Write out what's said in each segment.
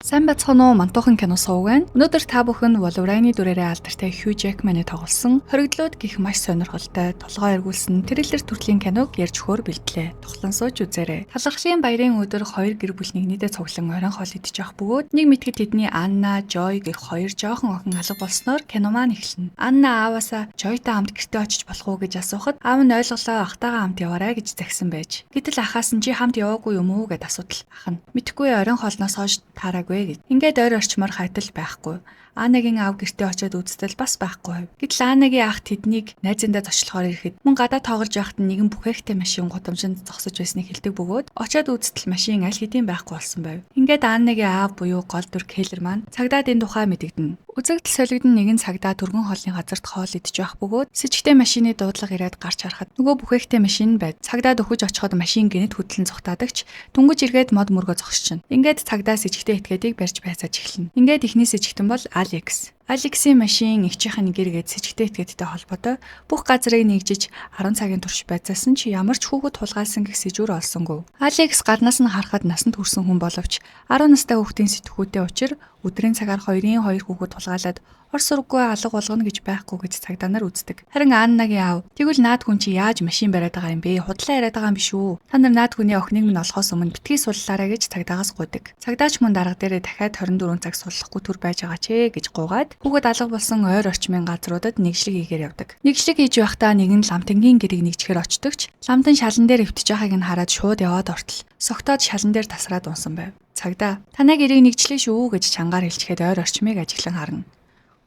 Сайн байцгаана уу? Мантуухан кино сууг байна. Өнөөдөр та бүхэн Wolverine дүрээрээ алдартай Hugh Jackman-ы тоглосон хоригдлууд гих маш сонирхолтой толгой эргүүлсэн трейлер төрлийн киног ярьж өгөхөөр бэлдлээ. Тухлан сууж үзээрэй. Талархлын баярын өдөр хоёр гэр бүлний нийтэд цуглан оройн хоол идэж явах бөгөөд нэг мэтгэд тэдний Анна, Joy гэх хоёр жоохон охин алга болсноор кино маань эхэлнэ. Анна ааваасаа Joyтай хамт гэртээ очиж болох уу гэж асуухад аав нь ойлголоо ахтайгаа хамт яваарай гэж загсан байж. Гэтэл ахаас нь чи хамт яваагүй юм уу гэд асуудал. Ах нь мэдхгүй оройн хоолноос хойш таараагүй. Ингээд ойр орчмоор хайтал байхгүй. Анагийн аав гэртээ очиод үзтэл бас байхгүй. Гэтэл Анагийн ах тэднийг найзандаа зочлохоор ирэхэд мөн гадаа тоглож байхад нэгэн бүхээгтэй машин гудамжинд зогсож байсныг хэлдэг бөгөөд очиод үзтэл машин аль хэдийн байхгүй болсон байв. Ингээд Анагийн аав буюу гол дүр Келлер маань цагдаад энэ тухай мэдэгдэнэ. Үзэгдэл солигдсон нэгэн цагдаа түргэн хоолны газарт хоол идэж байх бөгөөд сэжигтэй машины дуудлага ирээд гарч харахад нөгөө бүхээгтэй машин байд. Цагдаад өгөж очиход машин гинэт хөдлөн зүхтаадагч дүнгэж эргээд мод мөргөө зогсчихно. Ингээд цагдаа сэжигтэй этгээдийг барьж байцааж эхэлнэ. Ингээд ихний сэжигтэн бол Алекс. Алексийн машин эгчийнхэн гэргээд сэжигтэй этгээдтэй холбоотой бүх газрыг нэгжиж 10 цагийн турш байцаасан ч ямар ч хүүхэд тулгаалсан гэх сэжүүр олсонгүй. Алекс гаднаас нь харахад насанд хүрсэн хүн боловч 10 настай хүүхдийн сэтгүүтэй учир өдрийн цагаар 2-2 хүүхэд тулгаалаад ор сурггүй алга болгоно гэж байхгүй гэж цагдаа нар үздэг. Харин Аннагийн аав тэгвэл наад хүн чи яаж машин бариад байгаа юм бэ? Худлаа яриад байгаа юм биш үү? Та нар наад хүний охиныг минь олохоос өмнө битгий суллаарай гэж цагдаагаас гуйдаг. Цагдаач мөн дарга дээрээ дахиад 24 цаг суллахгүй төр байж байгаа ч гэж гуугаад хүүхэд алга болсон ойр орчмын газруудад нэгжлэг хийгээр явдаг. Нэгжлэг хийж байхдаа нэгэн ламтангийн гэрийг нэгжихээр очдогч ламтан шалан дээр өвтөж байгааг нь хараад шууд яваад ортол согтоод шалан дээр тасраад унсан байв. Цагдаа танаа гэрийг нэгжлээ шүү гэж чангаар хэлчихэд ойр орчмыг ажиглан харна.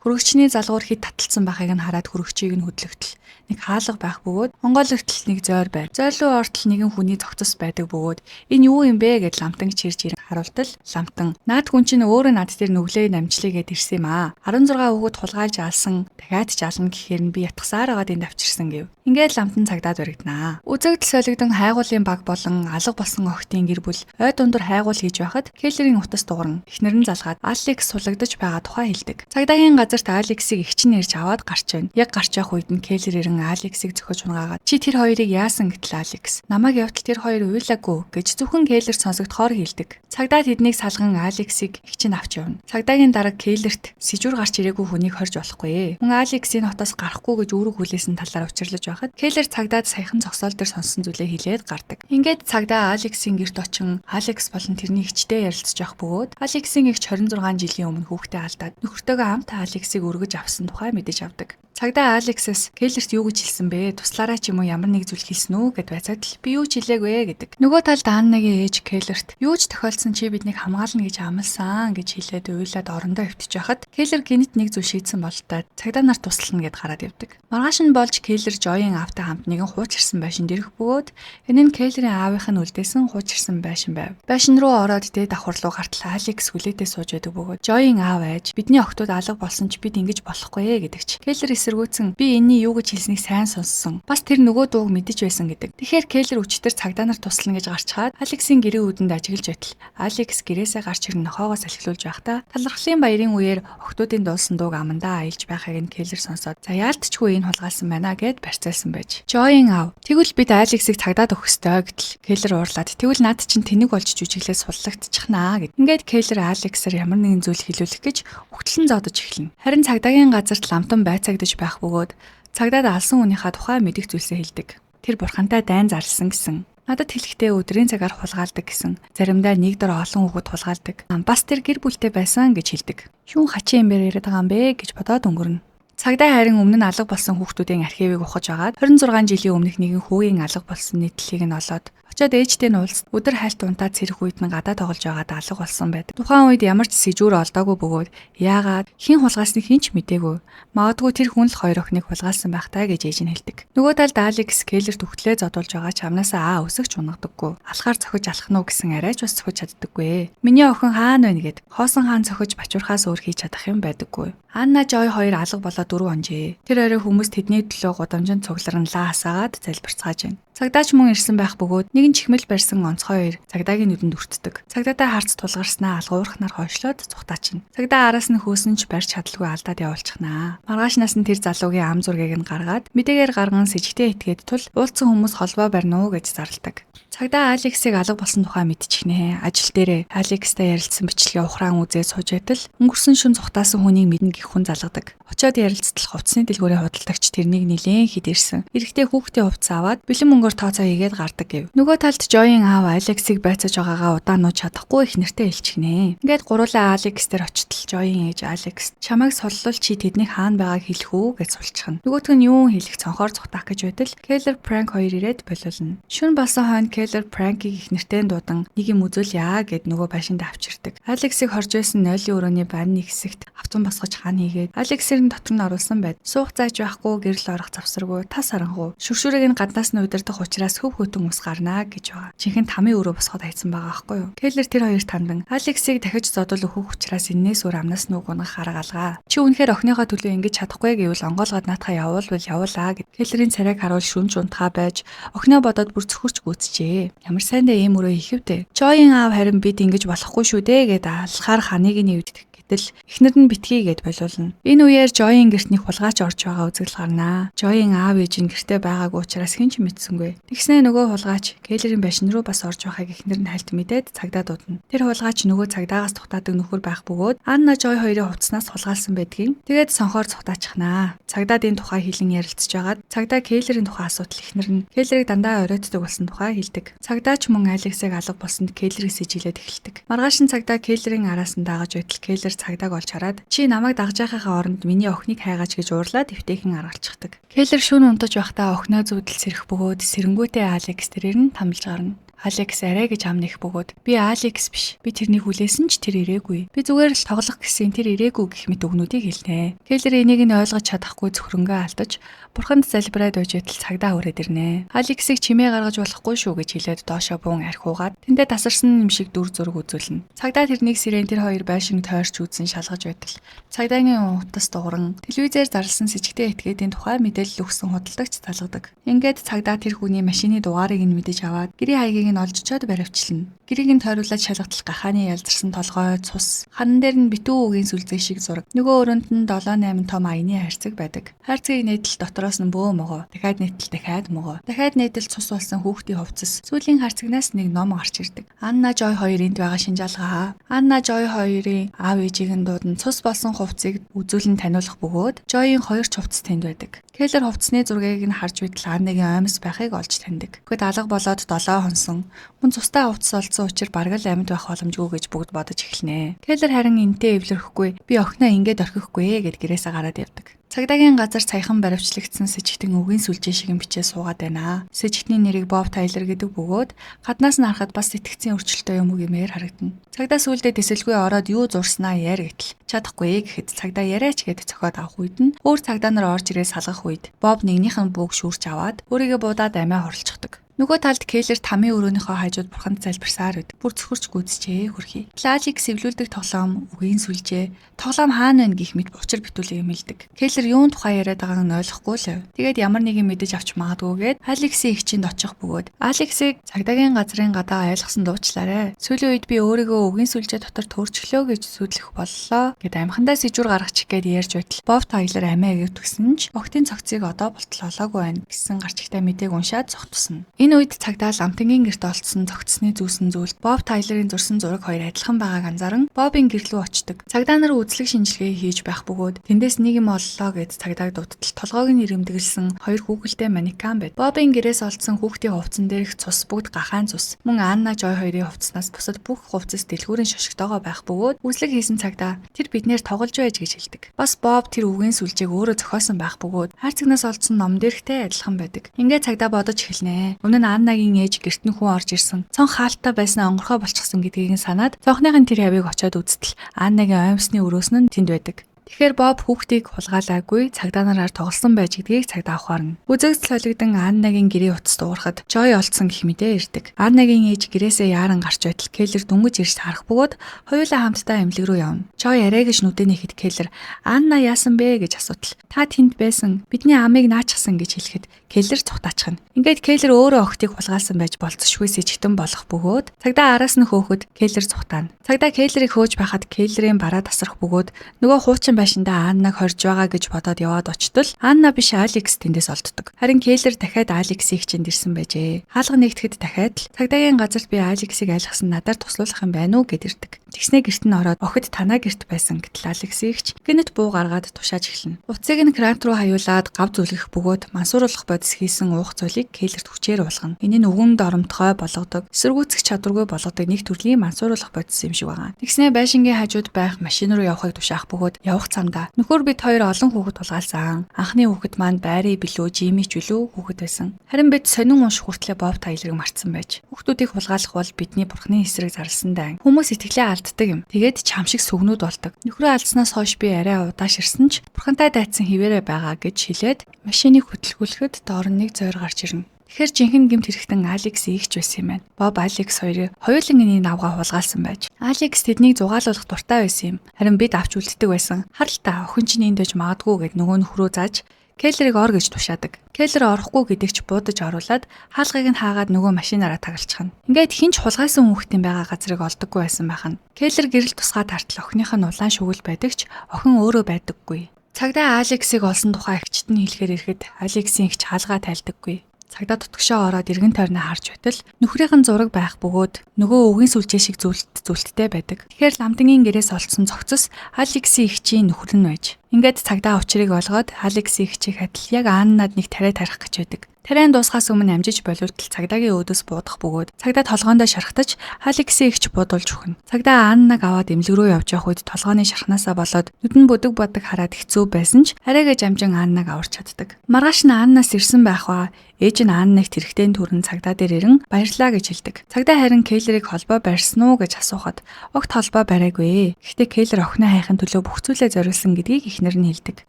Хөрөгчний залгуур хит таталсан байхыг нь хараад хөрөгчийг нь хөдлөгтөл нэг хаалга байх бөгөөд онгойлогтол нэг зойр байв. Зойрлуу ортол нэгэн хүний цогцос байдаг бөгөөд энэ юу юм бэ гэд ламтан чирж ирэн харуултал ламтан наад хүн чинь өөрөө над дээр нүглээ намжлыгээд ирсэн юм аа. 16 хүүхэд хулгайлж алсан дахиад ч ална гэхээр нь би ятгсаар агаад энд авчирсан гэв. Ингээд ламтан цагдаад баригднаа. Үзэгдэл солигдсон хайгуулын баг болон алга болсон охидын гэр бүл ой дундуур хайгуул хийж байхад Келлерийн утас дуурна. Эхнэр нь залгаад Алекс сулагдаж байгаа тухай хэлдэг. Цагдаагийн газарт Алексийг эгчин нэрж аваад гарч байна. Яг гарч явах үед нь Келлер ирэн Алексийг зөхөж унагаагаад чи тэр хоёрыг яасан гэтэл Алекс намайг явтал тэр хоёр уйлаагүй гэж зөвхөн Келлер сонсогдохоор хэлдэг. Цагдаа тэднийг салган Алексийг эгчин авч явна. Цагдаагийн дарга Келлерт сэжүүр гарч ирээгүй хүнийг хорж болохгүй. Мөн Алексийн хотоос гарахгүй гэж үүрэг хүлээсэн талаар учирлаж байхад Келлер цагдаад саяхан зогсоол дээр сонсон зүйлээ хэлээд гардаг. Ингээд цагдаа Алексийн гэрт очин Алекс болон тэрний эгчтэй ярилцж явах бөгөөд Алексийн эгч 26 жилийн өмнө хүүхдээ алдаад нөхөртөөгөө хамт Алексийг өргөж авсан тухай мэдэж авдаг. Цагдаа Алексээс Келлерт юу гэж хэлсэн бэ? Туслаарай ч юм уу ямар нэг зүйл хэлсэн үү гэд байцаад л би юу ч хэлээгүй гэдэг. Нөгөө талд Аннагийн ээж Келлерт юу ч тохиолдсон чи биднийг хамгаална гэж амласан гэж хэлээд уйлаад орондоо өвтөж байхад Келлер гинэт нэг зүйл шийдсэн бололтой цагдаа нарт туслана гэд гараад явдаг. Маргааш нь болж Келлер Joy-ын аавтай хамт нэгэн хуучирсан байшин дэрэх бөгөөд энэ нь Келлерийн аавынх нь үлдээсэн хуучирсан байшин байв. Байшин руу ороод дээд давхар руу гартал Алекс хүлээдээ сууж байдаг бөгөөд Joy-ын аав ээж бидний охтууд алга болсон ч бид ингэж болохгүй гэдэгч. Келлер эсэргүүцэн би энэний юу гэж хэлснийг сайн сонссон. Бас тэр нөгөө дууг мэдэж байсан гэдэг. Тэгэхээр Келлер өчтөр цагдаа нар туслана гэж гарч чаад Алексийн гэрийн үүдэнд ажиглаж байтал Алекс гэрээсээ гарч ирэн нохоогоос салхилуулж байхдаа талархлын баярын үеэр охтуудын дуулсан дууг амандаа аялж байхыг нь Келлер сонсоод за яалтчгүй энэ хулгайлсан байна гэд барьцаалсан байж. Joy-ын аав тэгвэл бид Алексийг цагдаад өгөх ёстой гэтэл Келлер уурлаад тэгвэл над чинь тэнэг болж жүжиглээ суллагдчихнаа гэд. Ингээд Келлер Алексаар ямар нэгэн зүйл хэлүүлэх гэж өгтлэн зодож эхэлнэ. Харин цагдаагийн газарт ламтан байцаагдаж байх бөгөөд цагдаад алсан хүнийхээ тухай мэдих зүйлсээ хэлдэг. Тэр бурхантай дайн зарлсан гэсэн. Надад хэлэхдээ өдрийн цагаар хулгайлдаг гэсэн. Заримдаа нэг дор олон хүүхэд хулгайлдаг. Бас тэр гэр бүлтэй байсан гэж хэлдэг. Шүүн хачин юм яриад байгаа юм бэ гэж бодоод өнгөрнө. Цагдаа харин өмнө нь алга болсон хүүхдүүдийн архивыг ухаж агаад 26 жилийн өмнөх нэгэн хүүгийн алга болсон нийтлэлийг нь олоод очоод ээжтэй нь уулз өдөр хайлт унтаад сэрэх үед нь гадаа тоглож байгаад алга болсон байдаг. Тухайн үед ямар ч сэжүүр олдоогүй бөгөөд яагаад хэн хулгайсныг хэн ч мэдээгүй. Магадгүй тэр хүн л хоёр охиныг хулгайлсан байх таа гэж ээж нь хэлдэг. Нөгөө талд Алекс Келлерт өгтлээ зодуулж байгаа ч амнаасаа өсөгч унагдаггүй. Алхаар цохиж алах нь уу гэсэн арайч бас цохиж чаддаггүй. Миний охин хаана байна гэд хоосон хаан цохиж бачуурхаас өөр хийж чадах юм байдаггүй. Анна Joy хоёр алга болоод 4 онжээ. Тэр орой хүмүүс тэдний төлөө гудамжинд цугларнлаа хасаагаад залбирцгааж байна. Цагдаач мөн ирсэн байх бөгөөд нэгэн чихмэл барьсан онцгой хоёр цагдаагийн нүдэнд өртдөг. Цагдаатай харц тулгарснаа алгуурхнаар хойшлоод цухтаачна. Цагдаа араас нь хөөсөн ч барьж чадалгүй алдаад явуулчихнаа. Маргаашнаас нь тэр залуугийн ам зургийг нь гаргаад мэдээгээр гарган сэжигтэй этгээд тул уулцсан хүмүүс холбоо барина уу гэж зарладаг. Цагдаа Алексийг алга болсон тухай мэдчихнэ. Ажил дээрээ Алекстай ярилцсан бичлэгээ ухраан үзээд сууж байтал өнгөрсөн шөнө цухтаасан хүнийг мэднэ гэх хүн залгадаг. Очоод ярилцтал хувцсны дэлгүүрийн худалдагч тэрнийг нилээн хэд ирсэн. Эрэхтэй хүүхдээ хувцас аваад бэлэн мөнгөөр тооцоо хийгээд гардаг гэв. Нөгөө талд Joy-ийн аав Алексийг байцааж байгаагаа удаан нууж чадахгүй их нэртэй хэлчихнэ. Ингээд гуруулаа Алекс дээр очтол Joy-ийн ээж Алекс чамайг соллол чи тэднийг хаана байгааг хэлэх үү гэж сулчихна. Нөгөөх нь юу хэлэх цонхоор цухтах гэж байтал Keller Prank хоёр ирээд болиулна. Шүн болсон хойно Keller Prank-ийг их нэртэй дуудан нэг юм үзүүлье гэд нөгөө байшинд авчирдаг. Алексийг хорж байсан нойлын өрөөний байрны хэсэгт автан босгож хаан хийгээд Алексийг дотор нь оруулсан байд. Суух зааж байхгүй гэрэл орох завсаргүй тас харангуй. Шүршүрийг нь гаднаас нь удирдах учраас хөв хөтөн ус гарнаа гэж байгаа. Жинхэнэ тамийн өрөө босгоод хайцсан байгаа байхгүй юу? Keller тэр хоёр тандан Алексийг дахиж зодол өгөх учраас энээс өөр амнаас нүг унгах харгалгаа. Чи үнэхээр охиныхоо төлөө ингэж чадахгүй гэвэл онгоолгоод наатахаа явуулвал явуулаа гэд Келлерийн царайг харуул шүн унтгаа байж охиноо бодоод бүр цөхөрч гүйцжээ. Ямар сайндаа ийм өрөө хийхвдэ. Joy-ийн аав харин бид ингэж болохгүй шүү дээ гэд алхаар ханыг нь өвддөг. Эхнэр нь битгий гэд болиулна. Энэ үеэр Joy-ийн гэрт нэг хулгайч орж байгаа үзэгдэл гарнаа. Joy-ийн аав ээж нь гэртээ байгаагүй учраас хэн ч мэдсэнгүй. Тэгснээ нөгөө хулгайч Келлерийн байшин руу бас орж байгааг эхнэр нь хальт мэдээд цагдаа дуудана. Тэр хулгайч нөгөө цагдаагаас тухтаадаг нөхөр байх бөгөөд Анна Joy хоёрын хувцснаас хулгайлсан байдгийг. Тэгээд сонхоор цухтаачихнаа. Цагдаад энэ тухай хэлэн ярилцж байгаад цагдаа Келлерийн тухай асуудал эхнэр нь Келлерийг дандаа оройтдаг болсон тухай хэлдэг. Цагдаач мөн Алексийг алга болсонд Келлерээс ижилээд эхэлдэг. Маргааш нь цагдаа Келлерийн араас нь дагаж байтал Келлер цагдааг олж хараад чи намайг дагж байхаа оронд миний охиныг хайгаач гэж уурлаад эвтэйхэн аргалчихдаг. Келлер шүүн унтаж байхдаа охиноо зүүдэл сэрэх бөгөөд сэрэнгүүтээ Алекс тэрээр нь тамлж гарна. Алекс арай гэж ам нэх бөгөөд би Алекс биш. Би тэрнийг хүлээсэн ч тэр ирээгүй. Би зүгээр л тоглох гэсэн тэр ирээгүй гэх мэт үгнүүдийг хэлнэ. Келлер энийг нь ойлгож чадахгүй зөвхөрөнгөө алдаж бурханд залбираад ойжтал цагдаа хүрээд ирнэ. Алексийг чимээ гаргаж болохгүй шүү гэж хэлээд доошоо буун архиугаад тэндээ тасарсан юм шиг дүр зураг үзүүлнэ. Цагдаа тэрнийг сэрэн тэр хоёр байшин тойрч үзэн шалгаж байтал цагдаагийн утас дууран телевизээр зарласан сэжигтэй этгээдийн тухай мэдээлэл өгсөн худалдагч залгадаг. Ингээд цагдаа тэр хүний машины дугаарыг нь мэдэж аваад гэрийн хаягийг нь олж чад баривчлна. Гэрийг нь тойруулаад шалгатал гахааны ялзарсан толгой цус ханан дээр нь битүү үгийн сүлзээ шиг зураг. Нөгөө өрөөнд нь 7-8 том аяны хайрцаг байдаг. Хайрцагийг нээтэл дотроос нь бөө могоо. Дахиад нээтэл дахиад могоо. Дахиад нээтэл цус болсон хүүхдийн хувцас. Сүүлийн хайрцагнаас нэг ном гарч ирдэг. Анна Joy хоёрын байгаа шинжалгаа. Анна Joy хоёрын аав ээжийг нь дуудан цус болсон хувцсыг үзүүлэн таниулах бөгөөд Joy-ийн хоёр ч хувцас тэнд байдаг. Keller хувцсны зургийг нь харж байтал Аннагийн оймс байхыг олж таньдаг. Тэгэд алга болоод 7 хонсон. Мөн цустай хувцас олдсон учраас бараг л амьд байх боломжгүй гэж бүгд бодож эхэлнэ. Keller харин энтэй эвлэрхгүй би охиноо ингээд орхихгүй гэд гэрээсээ гараад явдаг. Цагдаагийн газар саяхан баривчлагдсан сэжигтэн үгийн сүлжээ шиг бичээ суугаад байна. Сэжигтний нэрийг Bob Tyler гэдэг бөгөөд гаднаас нь харахад бас сэтгцийн өрчлөлтөө юм уу гэмээр харагдана. Цагдаа сүүлдээ тэсэлгүй ороод юу зурснаа яар гэтэл чадахгүй гэхэд цагдаа яриач гэд цохиод авах үед нь өөр цагдаа нар орж ирээ салгах үед Bob нэгнийх нь бууг шүүрч аваад өөрийгөө буудаад амиа хорлцохдаг. Нөгөө талд Keller тамийн өрөөнийхөө хажууд бурханд залбирсаар байд. Бүр цөхөрч гүйцжээ хөрхий. Алекс эвлүүлдэг тоглоом, үгийн сүлжээ, тоглоом хаана вэ гэх мэт учир битүүлэг юм хэлдэг. Keller юун тухай яриад байгааг нь ойлгохгүй л. Тэгээд ямар нэг юм мэдэж авч магадгүйгээд Алексийн эгчинд очих бөгөөд Алексийг цагдаагийн газрын гадаа айлгсан дуучлаарэ. Сүүлийн үед би өөрийгөө үгийн сүлжээ дотор төрчлөө гэж сүдлэх боллоо гэд амхандаа сэжүүр гаргачих гээд ярьж байтал Bob Tyler амиа гэвтгсэн ч огтын цогцыг одоо болтол олоогүй байна гэсэн гарчигтай мэдээг уншаад цогтсоно. Энэ үед цагдаа ламтангийн гэрт олцсон цогцсны зүүсэн зүйлд Bob Tyler-ийн зурсан зураг хоёр адилхан байгааг анзааран Bob-ийн гэр рүү очдог. Цагдаа нар үзлэг шинжилгээ хийж байх бөгөөд тэндээс нэг юм оллоо гэж цагдааг дуудтал толгойг нь ирэмдэглсэн хоёр хүүхэлтэй манекен байд. Bob-ийн гэрээс олдсон хүүхдийн хувцсан дээрх цус бүгд гахаан цус. Мөн Анна Joy хоёрын хувцснаас бусад бүх хувцас дэлгүүрийн шошготойгоо байх бөгөөд үзлэг хийсэн цагдаа тэр биднээр тоглож байж гэж хэлдэг. Бас Bob тэр үгийн сүлжээг өөрөө зохиосон байх бөгөөд хайрцагнаас олдсон ном дээрхтэй адилхан байдаг. Ингээд цагдаа бодож эхэлнэ. Аннагийн ээж гэрт нь хүн орж ирсэн. Цон хаалттай байсан онгорхой болчихсон гэдгийг нь санаад цонхныхын тэр хавийг очиод үзтэл Аннагийн оймсны өрөөс нь тэнд байдаг. Тэгэхээр Bob хүүхдийг хулгайлаагүй цагдаа нараар тоглосон байж гэдгийг цагдаа ухаарна. Үзэгдэл холигдсон Аннагийн гэрийн утас дуурахад Joy олдсон гэх мэдээ ирдэг. Аннагийн ээж гэрээсээ яаран гарч байтал Keller дөнгөж ирж харах бөгөөд хоёулаа хамтдаа эмнэлэг рүү явна. Joy арай гэж нүдэ нэхэд Keller "Анна яасан бэ?" гэж асуудал. "Та тэнд байсан. Бидний амийг наачсан" гэж хэлэхэд Keller цухтаачихна. Ингээд Keller өөрөө охтыг хулгайлсан байж болцсошгүй сэжигтэн болох бөгөөд цагдаа араас нь хөөхөд Keller цухтаана. Цагдаа Kellerийг хөөж байхад Keller-ийн бараа тасрах бөгөөд нөгөө хуучин байшиндаа Аннаг хорж байгаа гэж бодоод яваад очтол Анна биш Алекс тэндээс олддог. Харин Кейлер дахиад Алексийг чинь ирсэн байжээ. Хаалга нэгтгэхэд дахиад л цагдаагийн газарт би Алексийг айлгсан надаар туслуулах юм байна уу гэд ирдэг. Тэгснэ гэрт нь ороод охид танаа гэрт байсан гэтэл Алексийг ч гинэт буу гаргаад тушааж эхэлнэ. Уцыг нь крант руу хаяулаад гав зүлгэх бөгөөд мансууруулах бодис хийсэн уух зүйлийг Кейлерт хүчээр уулгана. Энэ нь өгөнд оромтгой болгодог, эсэргүүцэх чадваргүй болгодог нэг төрлийн мансууруулах бодис юм шиг байгаа. Тэгснэ байшингийн хажууд байх машин руу явахыг тушаах бөгөөд явах замдаа нөхөр бид хоёр олон хүүхэд тулгаалсан. Анхны хүүхэд маань Байри билүү, Жими ч билүү хүүхэд байсан. Харин бид сонин унш хүртлээр Боб Тайлерыг марцсан байж. Хүүхдүүдийг хулгайлах бол бидний бурхны эсрэг зарласан даа. Хүмүүс итгэлээ алддаг юм. Тэгээд чам шиг сүгнүүд болдог. Нөхрөө алдснаас хойш би арай удааширсан ч бурхантай дайцсан хിവэрэ байгаа гэж хэлээд машиныг хөдөлгүүлэхэд доор нь нэг зойр гарч ирнэ. Тэгэхээр жинхэнэ гэмт хэрэгтэн Алекс ийгч байсан юм байна. Боб Алекс хоёрыг хоёулын энийг авгаа хулгаалсан байж. Алекс тэднийг зугаалуулах дуртай байсан юм. Харин бид авч үлддэг байсан. Харалтаа охин чинь энд дэж магадгүй гэд нөгөө нөхрөө зааж Кейлерийг ор гэж тушаадаг. Кейлер орохгүй гэдэг ч буудаж оруулаад хаалгыг нь хаагаад нөгөө машинаараа тагалчихна. Ингээд хинч хулгайсан хүүхдийн байгаа газрыг олдоггүй байсан байхна. Кейлер гэрэл тусгаа тартал охиных нь улаан шүгэл байдаг ч охин өөрөө байдаггүй. Цагдаа Алексийг олсон тухай агчид нь хэлэхээр ирэхэд Алексийн ихч хаалгаа тайлдаггүй. Цагдаа тутагшаа ороод эргэн тойрноо харж байтал нөхрийнхэн зураг байх бөгөөд нөгөө өвгийн сүлжээ шиг зүйлттэй байдаг. Тэгэхээр ламдынгийн гэрээс олцсон цогцос Алексийн ихчийн нөхөр нь байж. Ингээд цагдаа учрыг олгоод Алексийн ихчийг адил яг Аннад нэг тариа тарих гэж байдаг. Тариан дуусгаас өмнө амжиж боловтол цагдаагийн өөдөөс буудах бөгөөд цагдаа толгоондоо шархтаж Алексийн ихч бодулж өгнө. Цагдаа Аннаг аваад эмнэлэг рүү явж явах үед толгооны шархнаасаа болоод нүдэн бүдэг бодог хараад хэцүү байсан ч арайгаж амжин Аннаг аварч чаддаг. Маргааш нь Аннаас ирсэн байх ба ээж нь Анныг тэрэгтэй төрөн цагдаа дээр ирэн баярлаа гэж хэлдэг. Цагдаа харин Кейлерийг холбоо барьсан уу гэж асуухад огт холбоо бариагүй. Гэхдээ Кейлер охиноо хайхын төлөө бүх зүйлээ зориулсан гэдгийг эхнэр нь хэлдэг.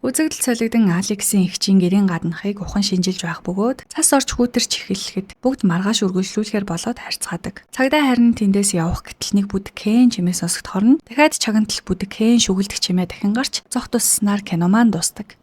Үзэгдэл солигдсон Алексийн ихчийн гэрийн гаднахыг ухаан шинжилж байх бөгөөд цас орж хүүтэрч эхэллэхэд бүгд маргааш үргэлжлүүлэхээр болоод харьцаадаг. Цагдаа харин тэндээс явах гэтэл нэг бүдэг Кен чимээ сонсогд хорно. Дахиад чагнатал бүдэг Кен шүгэлдэх чимээ дахин гарч зогт туснаар кино маань дуустдаг.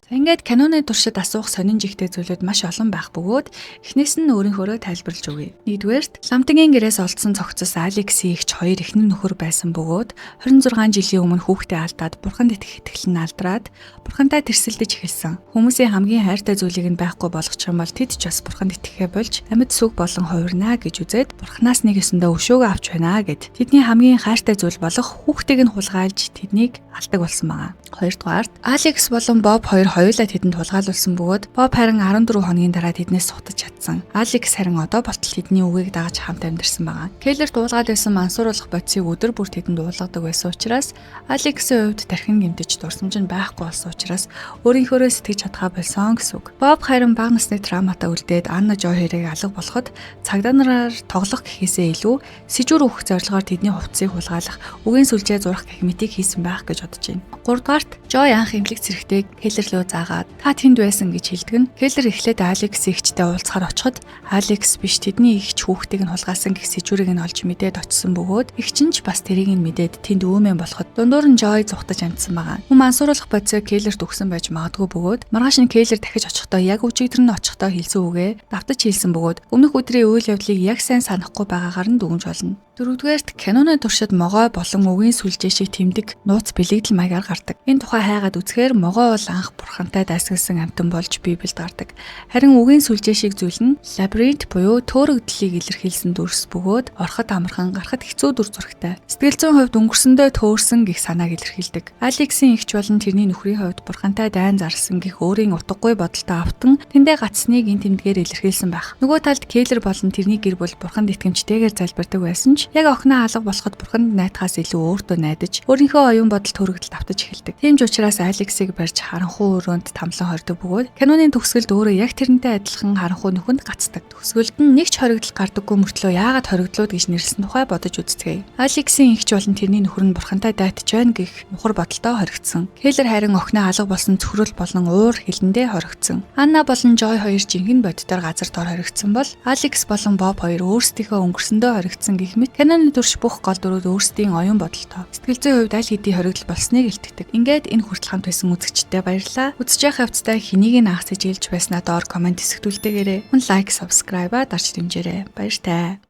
За ингээд киноны туршид асуух сонин жигтэй зүйлүүд маш олон байх бөгөөд эхнээс нь өөрийнхөө тайлбарлаж өгье. Нэгдүгээрт ламтгийн гэрээс олдсон цогцос Алексийн ихч хоёр эхнэр нөхөр байсан бөгөөд 26 жилийн өмнө хүүхдээ алдаад бурханд итгэх итгэл нь алдраад бурхантай тэрсэлдэж эхэлсэн. Хүмүүсийн хамгийн хайртай зүйлийг нь байхгүй болгочих юм бол тэд ч бас бурханд итгэхээ болж амьд сүг болон хувирнаа гэж үзээд бурханаас нэг ёсондоо өшөөгөө авч байна гэд тэдний хамгийн хайртай зүйл болох хүүхдийг нь хулгайлж тэднийг алдаг болсон байгаа. Хоёрдугаарт Алекс болон Боб хоёр хоёулаа тэдэнд тулгаалуулсан бөгөөд Боб харин 14 хоногийн дараа тэднээс сутаж чадсан. Алекс харин одоо болтол тэдний үгийг дагаж хамт амьдарсан байгаа. Кейлер дуулгаад байсан мансууруулах бодисыг өдөр бүр тэдэнд дуулгадаг байсан учраас Алексийн хувьд тархин гэмтэж дурсамж нь байхгүй болсон учраас өөрийнхөө сэтгэж чадхаа болсон гэсэн үг. Боб харин бага насны травматаа үлдээд Анна Жо хоёрыг алга болоход цагдаа нараар тоглох гэхээсээ илүү сэжүүр өгөх зорилгоор тэдний хувцсыг хулгайлах, үгийн сүлжээ зурах гэх мэтийг хийсэн байх гэж бодож байна. 3 дугаарт Жой анх эмнэлэг зэрэгтэй Кейлер лөө заагаад та тэнд байсан гэж хэлдэг нь Кейлер эхлээд Алекс ихчтэй уулзахаар очиход Алекс биш тэдний ихч хүүхдийг нь хулгайсан гэх сэжүүрийг нь олж мэдээд очсон бөгөөд ихч нь ч бас тэрийг нь мэдээд тэнд өөмэн болоход дундуур нь Жой зүхтаж амжсан байгаа. Хүн мансууруулах бодисоо Кейлерт өгсөн байж магадгүй бөгөөд маргааш нь Кейлер дахиж очихдоо яг өчигдөр нь очихдоо хэлсэн үгээ давтаж хэлсэн бөгөөд өмнөх өдрийн үйл явдлыг яг сайн санахгүй байгаагаар нь дүгнж болно. Дөрөвдүгээрт киноны туршид могой болон үгийн сүлжээ шиг тэмдэг нууц бэлэгдэл маягаар гардаг. Энэ тухай хайгаад үзэхээр могой бол анх бурхантай дайсагсан амьтан болж Библиэд гардаг. Харин үгийн сүлжээ шиг зүйл нь лабиринт буюу төөрөгдлийг илэрхийлсэн дүрс бөгөөд ороход амархан гарахад хэцүү дүр зурагтай. Сэтгэл зүйн хувьд өнгөрсөндөө төөрсөн гэх санааг илэрхийлдэг. Алексийн ихч болон тэрний нөхрийн хувьд бурхантай дайн зарласан гэх өөрийн утгагүй бодолтой автан тэндээ гацсныг энэ тэмдгээр илэрхийлсэн байх. Нөгөө талд Кейлер болон тэрний гэр бүл бурханд итгэмжтэйгээр залбирдаг байсан ч яг охиноо алга болоход бурханд найдахаас илүү өөртөө найдаж өөрийнхөө оюун бодол төрөгдөлд автаж эхэлдэг. Тийм ч учраас Алексийг барьж харанхуй өрөөнд тамлан хордог бөгөөд киноны төгсгөлд өөрөө яг тэрнтэй адилхан харанхуй нөхөнд гацдаг. Төгсгөлд нь нэг ч хоригдол гардаггүй мөртлөө яагаад хоригдлууд гэж нэрлсэн тухай бодож үзцгээе. Алексийн ихч болон тэрний нөхөр нь бурхантай дайтаж байна гэх нухар бодолтой хоригдсон. Кейлер харин охиноо алга болсон цөхрөл болон уур хилэндээ хоригдсон. Анна болон Жой хоёр жинхэнэ боддоор газар дор хоригдсон бол Алекс болон Боб хоёр өөрсдийнхөө өнгөрсөндөө хоригдсон гэх мэт киноны турш бүх гол дүрүүд өөрсдийн оюун бодолтой сэтгэл зүйн хувьд аль хэдийн хоригдол болсныг илтгэдэг. Ингээд энэ хүртэл хамт байсан үзэгчдээ баярлалаа. Үзэж явах явцдаа хэнийг нь хасаж ээлж байснаа доор комент хэсэгтүүлдээгээрэй. Хүн лайк, subscribe дарж дэмжээрэй. Баяртай.